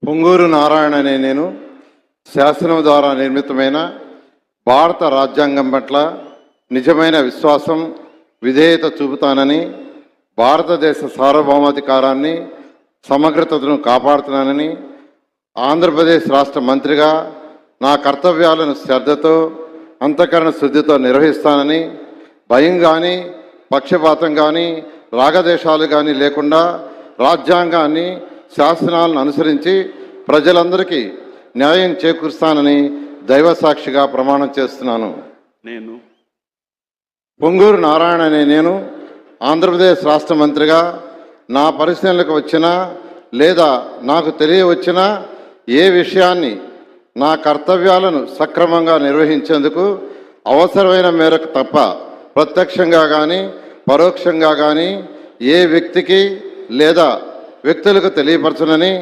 పొంగూరు నారాయణ అనే నేను శాసనం ద్వారా నిర్మితమైన భారత రాజ్యాంగం పట్ల నిజమైన విశ్వాసం విధేయత చూపుతానని, భారతదేశ సార్వభౌమాధికారాన్ని సమగ్రతను కాపాడుతున్నానని, ఆంధ్రప్రదేశ్ రాష్ట్ర మంత్రిగా నా కర్తవ్యాలను శ్రద్ధతో అంతఃకరణ శుద్ధితో నిర్వహిస్తానని, భయం కానీ పక్షపాతం కానీ రాగదేశాలు కానీ లేకుండా రాజ్యాంగాన్ని శాసనాలను అనుసరించి ప్రజలందరికీ న్యాయం చేకూరుస్తానని దైవసాక్షిగా ప్రమాణం చేస్తున్నాను. నేను పొంగూరు నారాయణ అనే నేను ఆంధ్రప్రదేశ్ రాష్ట్ర మంత్రిగా నా పరిశీలనకు వచ్చినా లేదా నాకు తెలియవచ్చినా ఏ విషయాన్ని నా కర్తవ్యాలను సక్రమంగా నిర్వహించేందుకు అవసరమైన మేరకు తప్ప ప్రత్యక్షంగా కానీ పరోక్షంగా కానీ ఏ వ్యక్తికి లేదా వ్యక్తులకు తెలియపరచునని